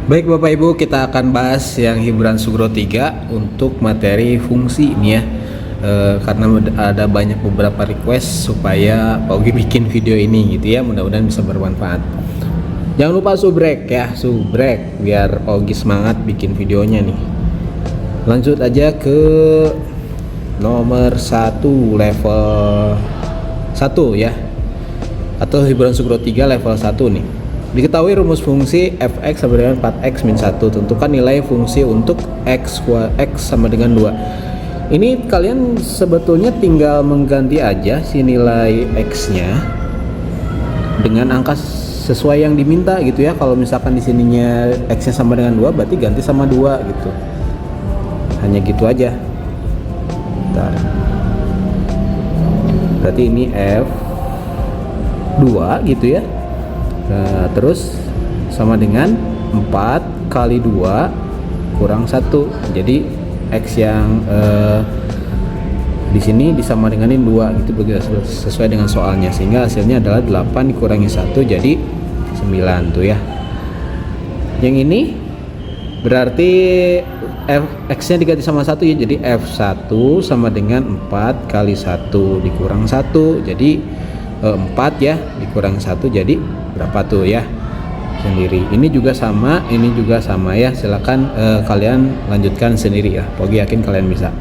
Baik Bapak Ibu, kita akan bahas yang hiburan Sugro 3 untuk materi fungsi ini ya. Karena ada banyak beberapa request supaya Pak Ogi bikin video ini gitu ya, mudah-mudahan bisa bermanfaat. Jangan lupa subrek ya, subrek biar Pak Ogi semangat bikin videonya nih. Lanjut aja ke nomor 1 level 1 ya, atau hiburan Sugro 3 level 1 nih. Diketahui rumus fungsi fx sama dengan 4x min 1. Tentukan nilai fungsi untuk x sama dengan 2. Ini kalian sebetulnya tinggal mengganti aja si nilai x-nya dengan angka sesuai yang diminta gitu ya. Kalau misalkan di sininya x-nya sama dengan 2, berarti ganti sama 2 gitu. Hanya gitu aja. Bentar. Berarti ini f2 gitu ya. Nah, terus sama dengan 4 kali 2 kurang 1. Jadi X yang di sini disama denganin 2 gitu, sesuai dengan soalnya, sehingga hasilnya adalah 8 dikurangi 1 jadi 9 tuh ya. Yang ini berarti X nya diganti sama 1 ya, jadi F1 sama dengan 4 kali 1 dikurang 1 jadi 4 ya, dikurang 1 jadi berapa tuh ya sendiri. Ini juga sama ya. Silakan kalian lanjutkan sendiri ya. Pogi yakin kalian bisa.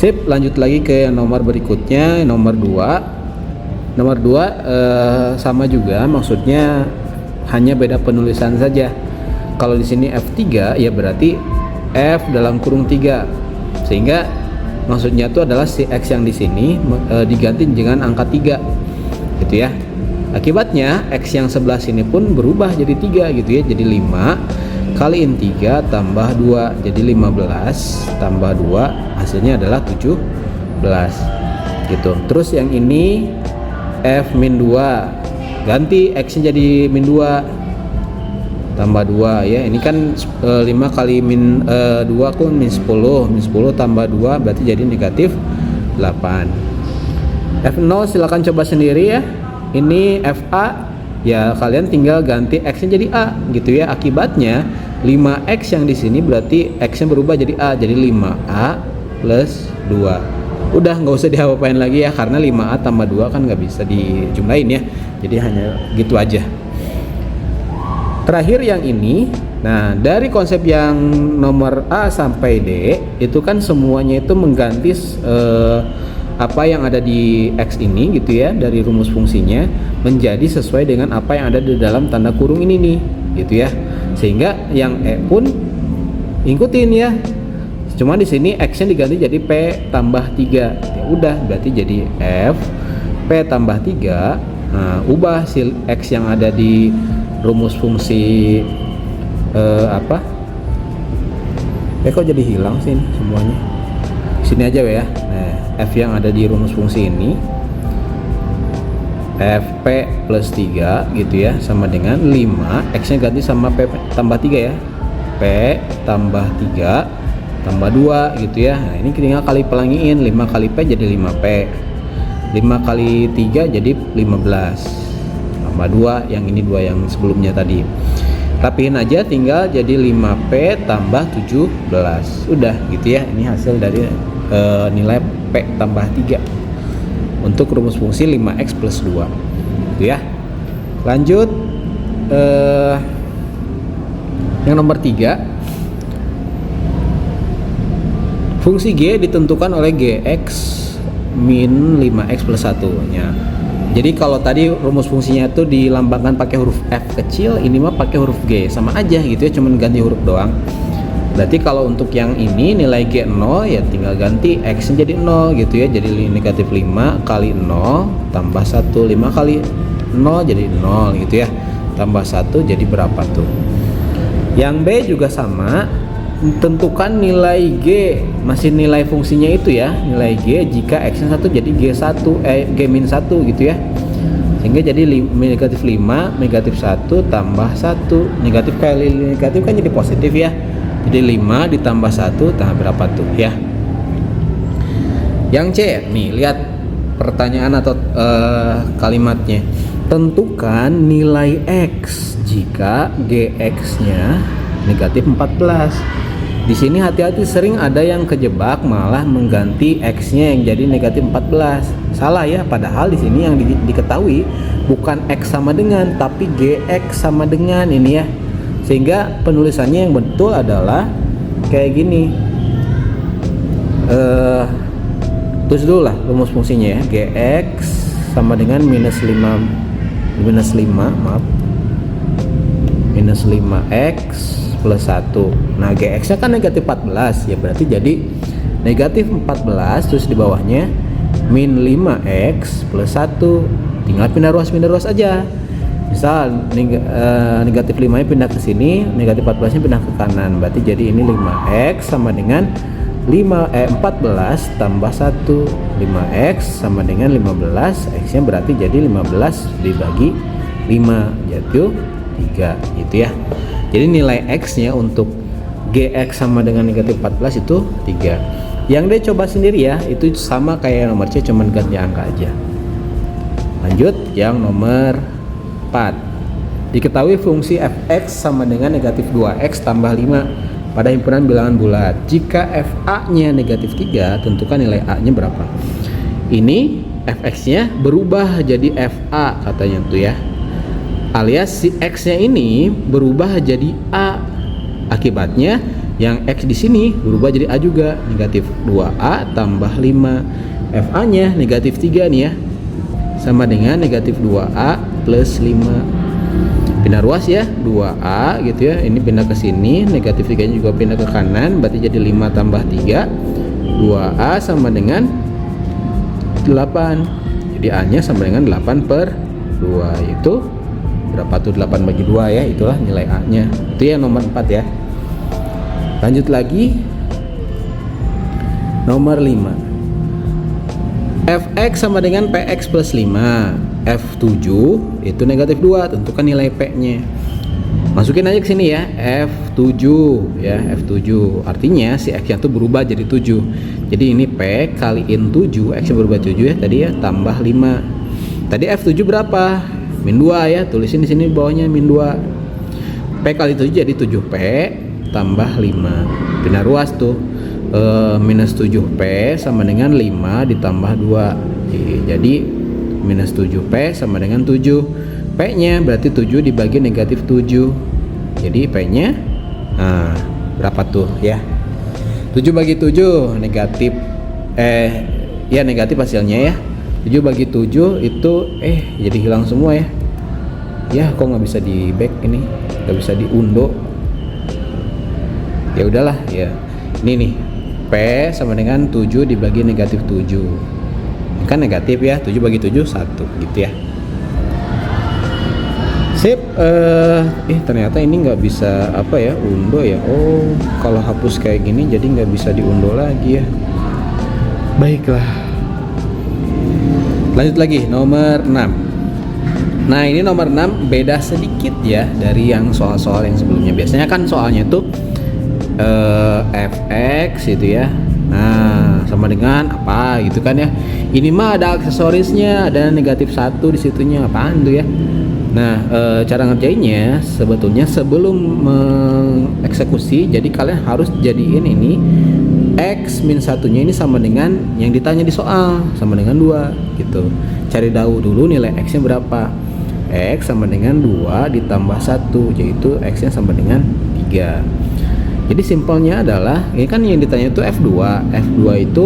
Sip, lanjut lagi ke nomor berikutnya, nomor 2. Nomor 2 sama juga, maksudnya hanya beda penulisan saja. Kalau di sini F3 ya berarti F dalam kurung 3. Sehingga maksudnya itu adalah si X yang di sini diganti dengan angka 3 gitu ya. Akibatnya X yang sebelah sini pun berubah jadi 3 gitu ya. Jadi 5 kaliin 3 tambah 2 jadi 15 tambah 2 hasilnya adalah 17 gitu. Terus yang ini F min 2, ganti X nya jadi min 2 tambah 2 ya. Ini kan 5 kali min 2 kun min 10 tambah 2 berarti jadi negatif 8. F0 silahkan coba sendiri ya. Ini FA ya, kalian tinggal ganti X nya jadi A gitu ya. Akibatnya 5X yang di sini berarti X nya berubah jadi A, jadi 5A plus 2. Udah nggak usah diapa-apain lagi ya, karena 5A tambah 2 kan nggak bisa dijumlahin ya, jadi hanya gitu aja. Terakhir yang ini, nah dari konsep yang nomor A sampai D itu kan semuanya itu mengganti apa yang ada di X ini gitu ya, dari rumus fungsinya menjadi sesuai dengan apa yang ada di dalam tanda kurung ini nih gitu ya. Sehingga yang E pun ikutin ya. Cuma di sini X-nya diganti jadi P tambah 3. Ya udah, berarti jadi F P tambah 3. Nah, ubah si X yang ada di rumus fungsi apa? Kok jadi hilang sih ini semuanya. Sini aja ya. Nah, F yang ada di rumus fungsi ini Fp plus 3 gitu ya, sama dengan 5 X nya ganti sama P tambah 3 ya, P tambah 3 tambah 2 gitu ya. Nah ini tinggal kali pelangiin, 5 kali P jadi 5P, 5 kali 3 jadi 15 tambah 2, yang ini 2 yang sebelumnya tadi. Rapiin aja, tinggal jadi 5P tambah 17. Udah gitu ya, ini hasil dari nilai P tambah 3 untuk rumus fungsi 5X plus 2 gitu ya. Lanjut yang nomor 3, fungsi G ditentukan oleh Gx min 5X plus 1 nya. Jadi kalau tadi rumus fungsinya itu dilambangkan pakai huruf F kecil, ini mah pakai huruf G, sama aja gitu ya, cuman ganti huruf doang. Berarti kalau untuk yang ini nilai G 0 ya tinggal ganti X nya jadi 0 gitu ya. Jadi negatif 5 kali 0 tambah 1, 5 kali 0 jadi 0 gitu ya, tambah 1 jadi berapa tuh. Yang B juga sama, tentukan nilai G, masih nilai fungsinya itu ya, nilai G jika X nya 1 jadi G1 G min 1 gitu ya. Sehingga jadi negatif 5 negatif 1 tambah 1, negatif kali negatif kan jadi positif ya. Jadi 5 ditambah 1 tambah berapa tuh ya. Yang C nih, lihat pertanyaan atau kalimatnya. Tentukan nilai X jika Gx-nya negatif 14. Di sini hati-hati, sering ada yang kejebak malah mengganti X-nya yang jadi negatif 14. Salah ya, padahal di sini yang diketahui bukan X sama dengan, tapi Gx sama dengan ini ya. Sehingga penulisannya yang betul adalah kayak gini. Terus dulu lah rumus fungsinya ya. Gx sama dengan minus 5x plus 1. Nah, Gx nya kan negatif 14 ya, berarti jadi negatif 14, terus di bawahnya min 5x plus 1. Tinggal pindah ruas aja. Misal negatif 5 nya pindah ke sini, negatif 14 nya pindah ke kanan, berarti jadi ini 5x sama dengan 14 tambah 1. 5x sama dengan 15, x nya berarti jadi 15 dibagi 5 yaitu 3 gitu ya. Jadi nilai x nya untuk Gx sama dengan negatif 14 itu 3. Yang dia coba sendiri ya, itu sama kayak nomor C, cuman ganti angka aja. Lanjut yang nomor 4. Diketahui fungsi fx sama dengan negatif 2x tambah 5 pada himpunan bilangan bulat. Jika fa nya negatif 3, tentukan nilai a nya berapa. Ini fx nya berubah jadi fa katanya tuh ya, alias si x nya ini berubah jadi a. Akibatnya yang x di sini berubah jadi a juga, negatif 2a tambah 5. fa nya negatif 3 nih ya, sama dengan negatif 2a plus 5. Pindah ruas ya, 2a gitu ya, ini pindah ke sini, negatif 3 nya juga pindah ke kanan, berarti jadi 5 tambah 3, 2a sama dengan 8. Jadi a nya sama dengan 8 per 2, itu berapa tuh, 8 bagi 2 ya, itulah nilai a nya. Itu yang nomor 4 ya. Lanjut lagi nomor 5. Fx sama dengan Px plus 5. F7 itu negatif 2, tentukan nilai P nya. Masukin aja ke sini ya, F7 ya, F7 artinya si X nya tuh berubah jadi 7. Jadi ini P kaliin 7, X nya berubah 7 ya tadi ya, tambah 5. Tadi F7 berapa? Min 2 ya, tulisin di sini bawahnya min 2. P kali 7 jadi 7P tambah 5. Pindah ruas tuh, minus 7P sama dengan 5 ditambah 2. Jadi minus 7P sama dengan 7. P nya berarti 7 dibagi negatif 7. Jadi P nya berapa tuh ya, 7 bagi 7 negatif ya negatif hasilnya ya. 7 bagi 7 itu jadi hilang semua ya. Ya kok nggak bisa di back ini, nggak bisa diundo. Ya udahlah ya. Ini nih P sama dengan 7 dibagi negatif 7. Kan negatif ya, 7 bagi 7 1 gitu ya. Sip. Ternyata ini nggak bisa apa ya, undo ya. Oh, kalau hapus kayak gini jadi nggak bisa diundo lagi ya. Baiklah, lanjut lagi nomor 6. Nah ini nomor 6 beda sedikit ya dari yang soal-soal yang sebelumnya. Biasanya kan soalnya tuh fx itu ya, nah sama dengan apa gitu kan ya. Ini mah ada aksesorisnya, ada negatif 1 di situnya, apaan tuh ya. Nah cara ngerjainnya sebetulnya sebelum mengeksekusi, jadi kalian harus jadiin ini x min 1-nya ini sama dengan yang ditanya di soal, sama dengan 2 gitu. Cari tahu dulu nilai x nya berapa. X sama dengan 2 ditambah 1, yaitu x nya sama dengan 3. Jadi simpelnya adalah, ini kan yang ditanya itu F2. F2 itu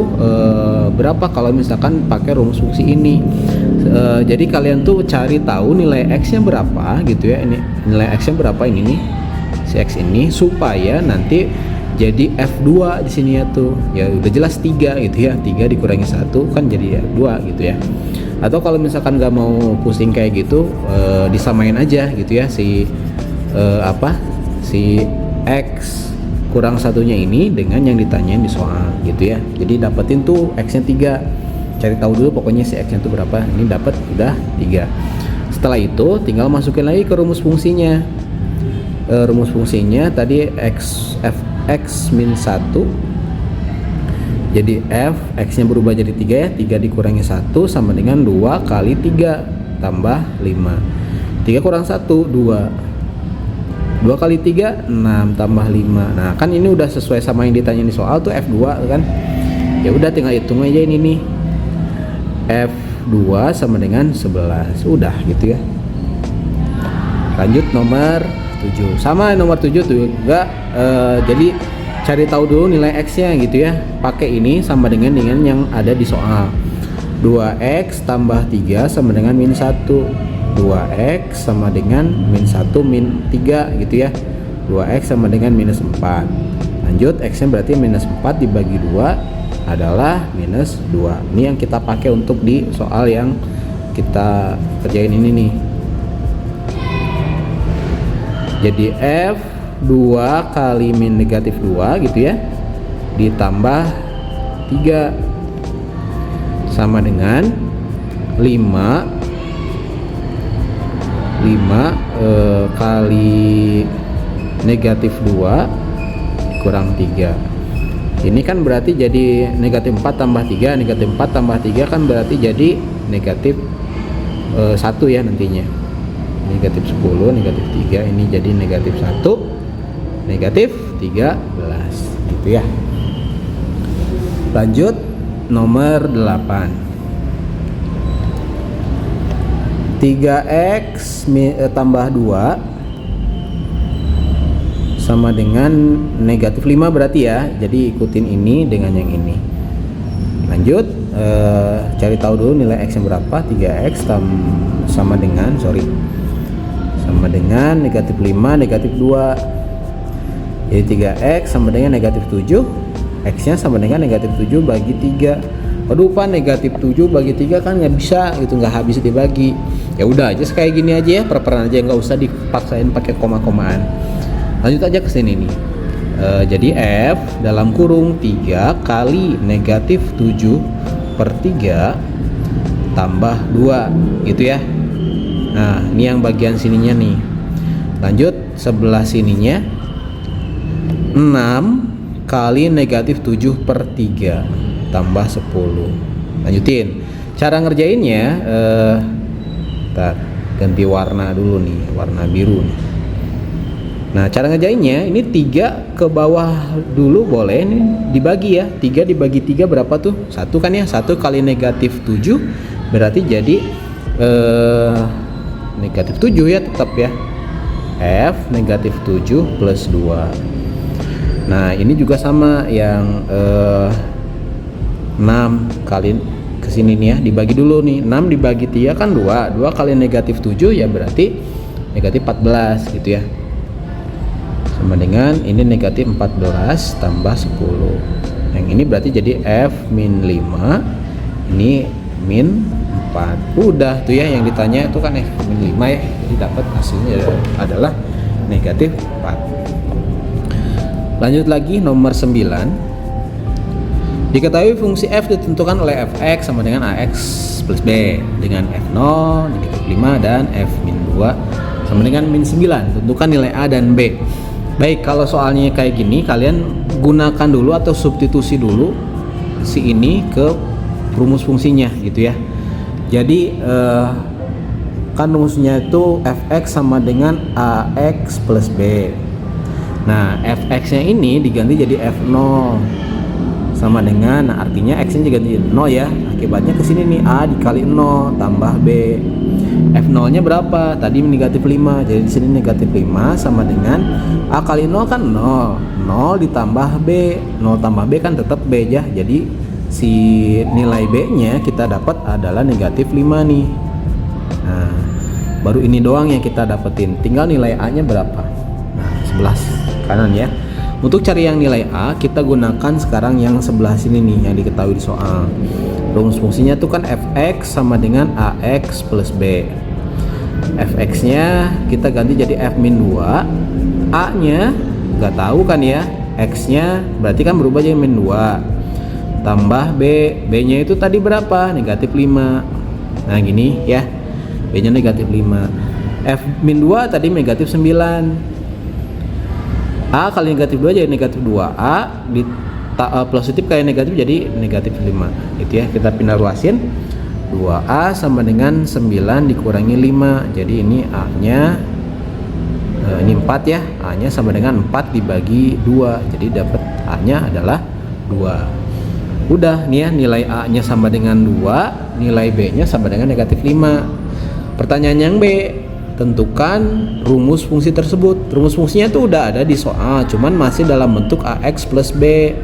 berapa kalau misalkan pakai rumus fungsi ini. Jadi kalian tuh cari tahu nilai x nya berapa gitu ya. Ini nilai x nya berapa ini nih, si x ini, supaya nanti jadi F2 di sini ya tuh. Ya udah jelas 3 gitu ya. 3 dikurangi 1 kan jadi ya 2 gitu ya. Atau kalau misalkan nggak mau pusing kayak gitu, disamain aja gitu ya si si x kurang 1-nya ini dengan yang ditanyain di soal gitu ya. Jadi dapetin tuh x nya 3. Cari tahu dulu pokoknya si x nya tuh berapa. Ini dapat udah 3. Setelah itu tinggal masukin lagi ke rumus fungsinya. Rumus fungsinya tadi fx min 1. Jadi f x nya berubah jadi 3 ya. 3 dikurangi 1 sama dengan 2 kali 3 tambah 5. 3 kurang 1 2. 2 kali 3 6 tambah 5. Nah kan ini udah sesuai sama yang ditanya di soal tuh F2 kan. Ya udah tinggal hitung aja ini nih. F2 sama dengan 11. Udah gitu ya. Lanjut nomor 7. Sama nomor 7 tuh juga jadi cari tahu dulu nilai X-nya gitu ya. Pakai ini sama dengan yang ada di soal. 2X tambah 3 sama dengan min 1. 2X sama dengan min 1 min 3 gitu ya. 2X sama dengan minus 4. Lanjut X nya berarti minus 4 dibagi 2 adalah minus 2. Ini yang kita pakai untuk di soal yang kita kerjain ini nih. Jadi F2 kali min negatif 2 gitu ya, ditambah 3 sama dengan 5 kali negatif 2 kurang 3. Ini kan berarti jadi negatif 4 tambah 3. Negatif 4 tambah 3 kan berarti jadi negatif 1 ya nantinya. Negatif 10, negatif 3. Ini jadi negatif 1, negatif 13 gitu ya. Lanjut nomor 8. 3X tambah 2 sama dengan negatif 5 berarti ya. Jadi ikutin ini dengan yang ini. Lanjut cari tahu dulu nilai X yang berapa. 3X sama dengan negatif 5 negatif 2. Jadi 3X sama dengan negatif 7. X nya sama dengan negatif 7 bagi 3. Waduh Pak, negatif 7 bagi 3 kan nggak bisa gitu, nggak habis dibagi. Ya udah aja kayak gini aja ya, per-peran aja, nggak usah dipaksain pakai koma-komaan. Lanjut aja ke sini nih. Jadi F dalam kurung 3 kali negatif 7 per 3 tambah 2 gitu ya. Nah ini yang bagian sininya nih. Lanjut sebelah sininya 6 kali negatif 7 per 3 tambah 10. Lanjutin. Cara ngerjainnya ntar ganti warna dulu nih, warna biru nih. Nah cara ngerjainnya ini 3 ke bawah dulu boleh nih, dibagi ya. 3 dibagi 3 berapa tuh? 1 kan ya. 1 kali negatif 7 berarti jadi negatif 7 ya tetap ya. F negatif 7 plus 2. Nah ini juga sama yang 6 kali kesini nih ya, dibagi dulu nih. 6 dibagi 3 kan 2 kali negatif 7 ya berarti negatif 14 gitu ya, sama dengan ini negatif 14 tambah 10. Yang ini berarti jadi F min 5, ini min 4. Udah tuh ya, yang ditanya itu kan F min 5 ya, jadi dapat hasilnya adalah negatif 4. Lanjut lagi nomor 9. Diketahui fungsi f ditentukan oleh fx sama dengan ax plus b dengan f0 negatif 5 dan f min 2 sama dengan min 9. Tentukan nilai a dan b. Baik, kalau soalnya kayak gini kalian gunakan dulu atau substitusi dulu si ini ke rumus fungsinya gitu ya. Jadi kan rumusnya itu fx sama dengan ax plus b. Nah fx nya ini diganti jadi f0 sama dengan, nah artinya x nya juga jadi 0 ya. Akibatnya ke sini nih a dikali 0 tambah b. F0 nya berapa? Tadi negatif 5. Jadi di sini negatif 5 sama dengan a kali 0 kan 0. 0 ditambah b. 0 tambah b kan tetap b ya. Jadi si nilai b nya kita dapat adalah negatif 5 nih. Nah, baru ini doang yang kita dapetin. Tinggal nilai a nya berapa? Nah, 11 kanan ya. Untuk cari yang nilai A, kita gunakan sekarang yang sebelah sini nih, yang diketahui di soal. Rumus fungsinya tuh kan fx sama dengan ax plus b. Fx nya kita ganti jadi f min 2. A nya nggak tahu kan ya. X nya berarti kan berubah jadi min 2. Tambah b. B nya itu tadi berapa? Negatif 5. Nah gini ya, b nya negatif 5. F min 2 tadi negatif 9. A kali negatif 2 jadi negatif 2A di positif kali negatif jadi negatif 5 gitu ya. Kita pindah ruasin. 2A sama dengan 9 dikurangi 5. Jadi ini A-nya ini 4 ya. A-nya sama dengan 4 dibagi 2. Jadi dapat A-nya adalah 2. Udah nih ya, nilai A-nya sama dengan 2, nilai B-nya sama dengan negatif 5. Pertanyaan yang B, tentukan rumus fungsi tersebut. Rumus fungsinya tuh udah ada di soal, cuman masih dalam bentuk AX plus B.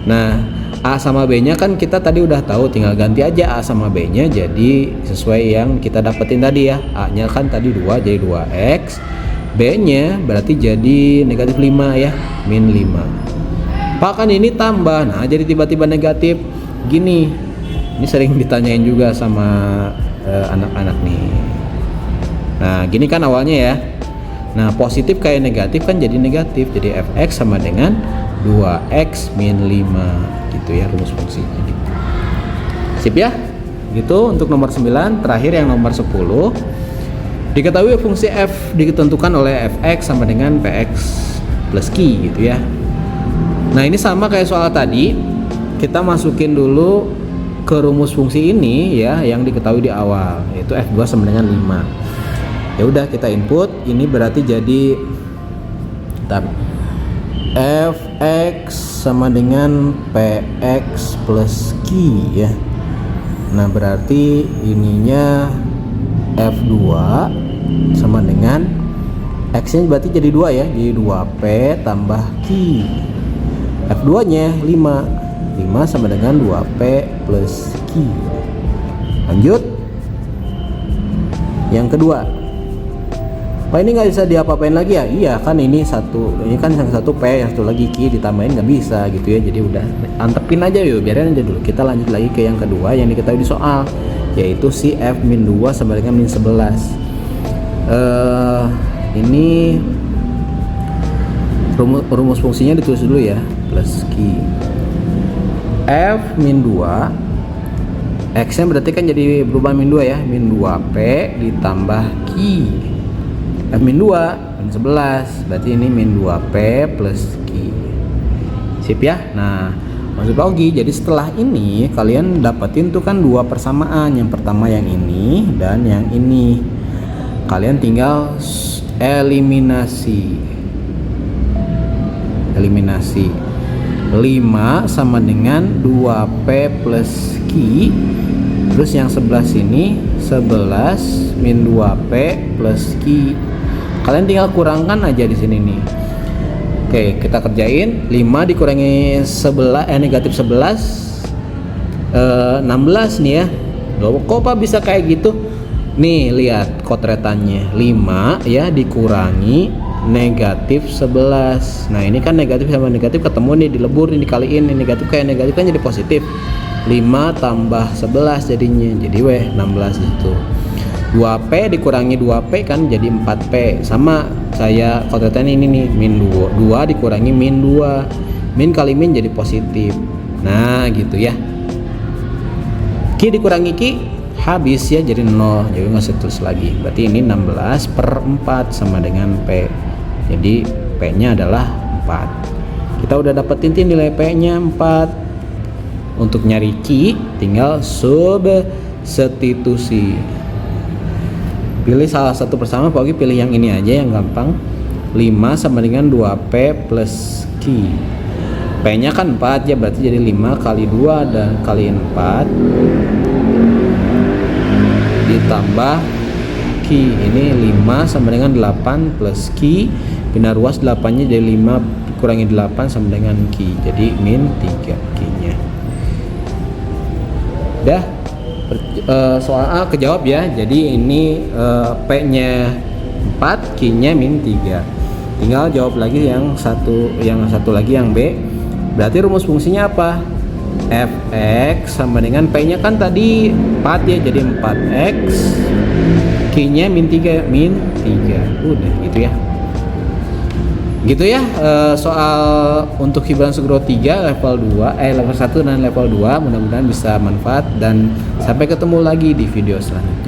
Nah, A sama B-nya kan kita tadi udah tahu, tinggal ganti aja A sama B-nya jadi sesuai yang kita dapetin tadi ya. A-nya kan tadi 2 jadi 2X, B-nya berarti jadi negatif 5 ya, min 5. Pak kan ini tambah, nah jadi tiba-tiba negatif gini. Ini sering ditanyain juga sama anak-anak nih. Nah gini kan awalnya ya. Nah positif kayak negatif kan jadi negatif, jadi fx sama dengan 2x min 5 gitu ya rumus fungsinya gitu. Sip ya. Gitu untuk nomor 9. Terakhir yang nomor 10. Diketahui fungsi f ditentukan oleh fx sama dengan px plus q gitu ya. Nah ini sama kayak soal tadi, kita masukin dulu ke rumus fungsi ini ya yang diketahui di awal, yaitu f2 sama dengan 5. Ya udah kita input, ini berarti jadi fx sama dengan px plus q ya. Nah berarti ininya f2 sama dengan x nya berarti jadi 2 ya, jadi 2p tambah q. F2 nya 5 sama dengan 2p plus q. Lanjut yang kedua. Pak ini nggak bisa diapa-apain lagi ya? Iya kan ini kan yang satu p, yang satu lagi q, ditambahin nggak bisa gitu ya. Jadi udah antepin aja yuk, biarin aja dulu. Kita lanjut lagi ke yang kedua yang diketahui di soal, yaitu si f min 2 sama dengan min 11. Ini rumus fungsinya ditulis dulu ya, plus q. F min 2, x nya berarti kan jadi berubah min 2 ya, min 2p ditambah q. F min 2 min 11, berarti ini min 2p plus q. Sip ya. Nah maksud logi, jadi setelah ini kalian dapetin tuh kan dua persamaan, yang pertama yang ini dan yang ini. Kalian tinggal eliminasi 5 sama dengan 2p plus q, terus yang 11 ini 11 min 2p plus q. Kalian tinggal kurangkan aja di sini nih. Oke, kita kerjain. 5 dikurangi negatif 11 16 nih ya. Loh, kok Pak bisa kayak gitu? Nih lihat kotretannya, 5 ya dikurangi negatif 11. Nah ini kan negatif sama negatif ketemu nih, dilebur nih, dikaliin nih, negatif kayak negatif kan jadi positif. 5 tambah 11 jadinya jadi 16 itu. 2p dikurangi 2p kan jadi 4p. Sama saya kotretan ini nih, min 2 dikurangi min 2, min kali min jadi positif. Nah gitu ya. Q dikurangi Q habis ya jadi 0, jadi nggak usah tulis lagi. Berarti ini 16 per 4 sama dengan P, jadi P nya adalah 4. Kita udah dapetin nilai P nya 4. Untuk nyari Q tinggal substitusi, pilih salah satu bersama. Pokoknya pilih yang ini aja yang gampang. 5 sama dengan 2P plus Q. P nya kan 4 ya, berarti jadi 5 kali 2 dan kali 4 ditambah Q. Ini 5 sama dengan 8 plus Q, pindah ruas 8 nya jadi 5 kurangi 8 sama dengan Q, jadi min 3 Q nya. Udah soal A kejawab ya. Jadi ini P nya 4, Q nya min 3. Tinggal jawab lagi yang satu lagi yang B. Berarti rumus fungsinya apa? Fx sama dengan P nya kan tadi 4 ya, jadi 4x, Q nya min 3, udah gitu ya. Gitu ya soal untuk hiburan Sugro 3 level 1 dan level 2. Mudah-mudahan bisa manfaat dan sampai ketemu lagi di video selanjutnya.